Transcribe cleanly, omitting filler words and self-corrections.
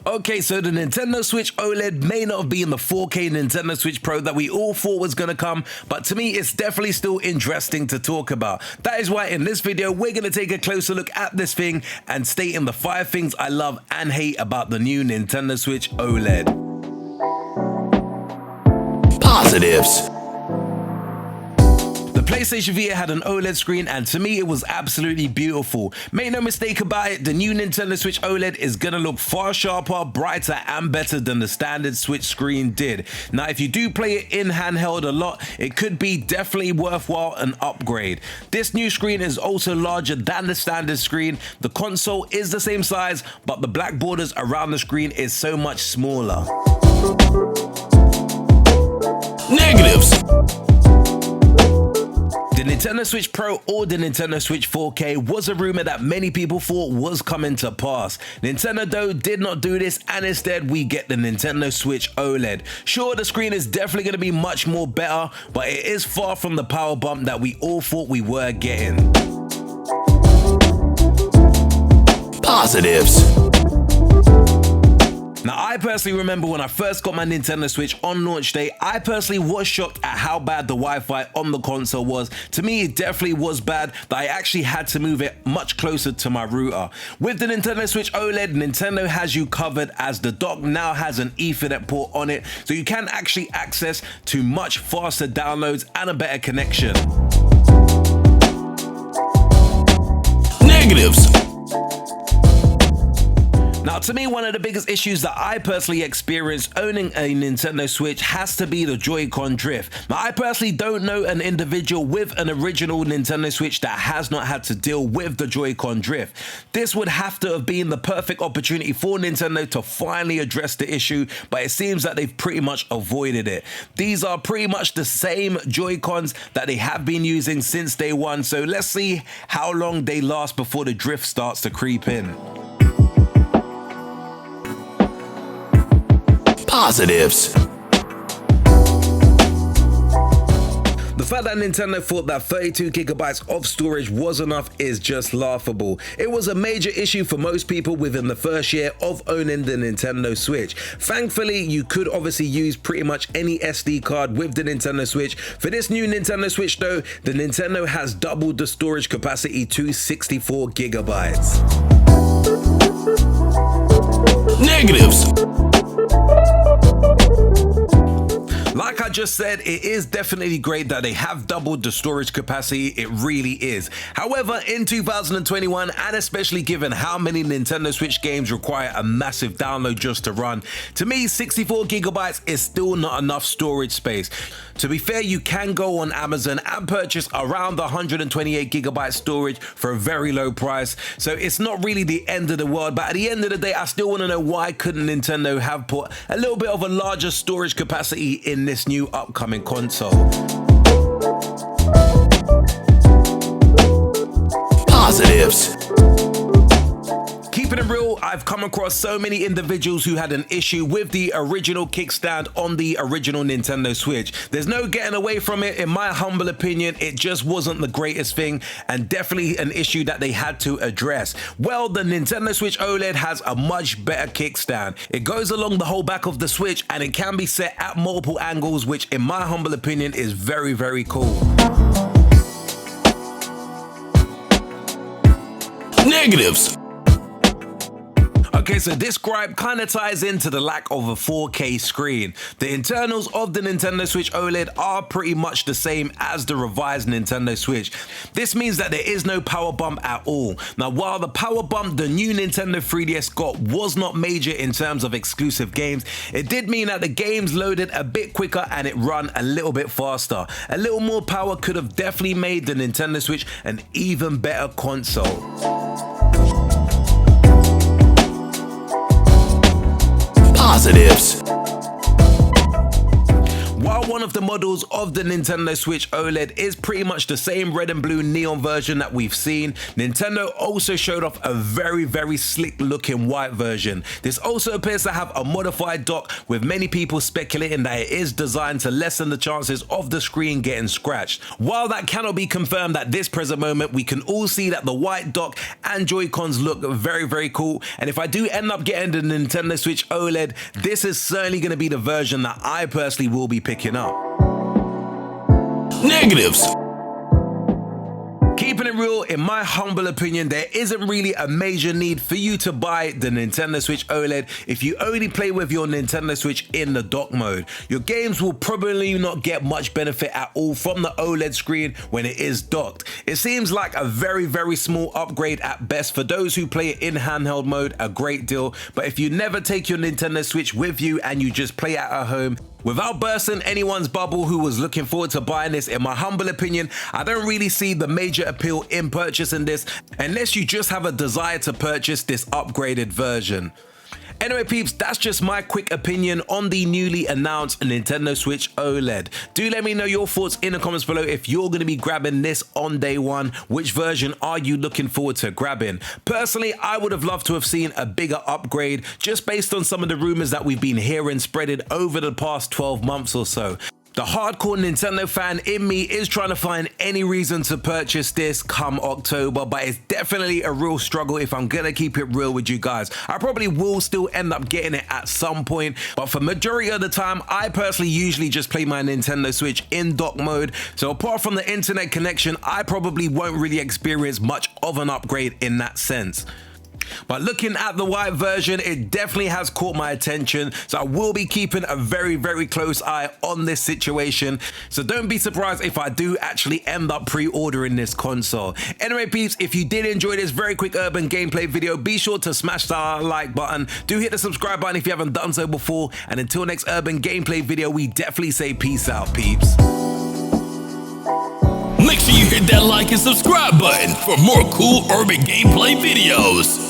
Okay, so the Nintendo Switch OLED may not have been the 4K Nintendo Switch Pro that we all thought was going to come, but to me it's definitely still interesting to talk about. That is why in this video we're going to take a closer look at this thing and state in the 5 things I love and hate about the new Nintendo Switch OLED. Positives. The PlayStation Vita had an OLED screen and to me it was absolutely beautiful. Make no mistake about it, the new Nintendo Switch OLED is gonna look far sharper, brighter and better than the standard Switch screen did. Now if you do play it in handheld a lot, it could be definitely worthwhile an upgrade. This new screen is also larger than the standard screen. The console is the same size, but the black borders around the screen is so much smaller. Negatives. The Nintendo Switch Pro or the Nintendo Switch 4K was a rumor that many people thought was coming to pass. Nintendo though did not do this and instead we get the Nintendo Switch OLED. Sure, the screen is definitely going to be much more better, but it is far from the power bump that we all thought we were getting. Positives. Now, I personally remember when I first got my Nintendo Switch on launch day, I personally was shocked at how bad the Wi-Fi on the console was. To me, it definitely was bad that I actually had to move it much closer to my router. With the Nintendo Switch OLED, Nintendo has you covered as the dock now has an Ethernet port on it, so you can actually access to much faster downloads and a better connection. Negatives. Now, to me, one of the biggest issues that I personally experienced owning a Nintendo Switch has to be the Joy-Con drift. Now, I personally don't know an individual with an original Nintendo Switch that has not had to deal with the Joy-Con drift. This would have to have been the perfect opportunity for Nintendo to finally address the issue, but it seems that they've pretty much avoided it. These are pretty much the same Joy-Cons that they have been using since day one, so let's see how long they last before the drift starts to creep in. Positives. The fact that Nintendo thought that 32 gigabytes of storage was enough is just laughable. It was a major issue for most people within the first year of owning the Nintendo Switch. Thankfully, you could obviously use pretty much any SD card with the Nintendo Switch. For this new Nintendo Switch though, the Nintendo has doubled the storage capacity to 64 gigabytes. Negatives. Like I just said, it is definitely great that they have doubled the storage capacity, it really is. However, in 2021, and especially given how many Nintendo Switch games require a massive download just to run, to me 64 gigabytes is still not enough storage space. To be fair, you can go on Amazon and purchase around the 128 gigabyte storage for a very low price, so it's not really the end of the world, but at the end of the day, I still want to know why couldn't Nintendo have put a little bit of a larger storage capacity in this new upcoming console. Positives. Keeping it real, I've come across so many individuals who had an issue with the original kickstand on the original Nintendo Switch. There's no getting away from it. In my humble opinion, it just wasn't the greatest thing and definitely an issue that they had to address. Well, the Nintendo Switch OLED has a much better kickstand. It goes along the whole back of the Switch and it can be set at multiple angles, which in my humble opinion is very, very cool. Negatives. Okay, so this gripe kind of ties into the lack of a 4K screen. The internals of the Nintendo Switch OLED are pretty much the same as the revised Nintendo Switch. This means that there is no power bump at all. Now, while the power bump the new Nintendo 3DS got was not major in terms of exclusive games, it did mean that the games loaded a bit quicker and it run a little bit faster. A little more power could have definitely made the Nintendo Switch an even better console. Positives. While one one of the models of the Nintendo Switch OLED is pretty much the same red and blue neon version that we've seen. Nintendo also showed off a very slick looking white version. This also appears to have a modified dock, with many people speculating that it is designed to lessen the chances of the screen getting scratched. While that cannot be confirmed at this present moment, we can all see that the white dock and Joy-Cons look very cool, and if I do end up getting the Nintendo Switch OLED, this is certainly going to be the version that I personally will be picking up. Negatives. Keeping it real, in my humble opinion, there isn't really a major need for you to buy the Nintendo Switch OLED if you only play with your Nintendo Switch in the dock mode. Your games will probably not get much benefit at all from the OLED screen when it is docked. It seems like a very small upgrade at best. For those who play it in handheld mode, a great deal, but if you never take your Nintendo Switch with you and you just play it at home, without bursting anyone's bubble who was looking forward to buying this, in my humble opinion, I don't really see the major appeal in purchasing this unless you just have a desire to purchase this upgraded version. Anyway peeps, that's just my quick opinion on the newly announced Nintendo Switch OLED. Do let me know your thoughts in the comments below if you're going to be grabbing this on day one. Which version are you looking forward to grabbing? Personally, I would have loved to have seen a bigger upgrade just based on some of the rumors that we've been hearing spreaded over the past 12 months or so. The hardcore Nintendo fan in me is trying to find any reason to purchase this come October, but it's definitely a real struggle if I'm gonna keep it real with you guys. I probably will still end up getting it at some point, but for majority of the time, I personally usually just play my Nintendo Switch in dock mode, so apart from the internet connection, I probably won't really experience much of an upgrade in that sense. But looking at the white version, it definitely has caught my attention, so I will be keeping a very close eye on this situation. So don't be surprised if I do actually end up pre-ordering this console. Anyway peeps, if you did enjoy this very quick urban gameplay video, be sure to smash that like button. Do hit the subscribe button if you haven't done so before, and until next urban gameplay video, we definitely say peace out peeps. Make sure you hit that like and subscribe button for more cool urban gameplay videos.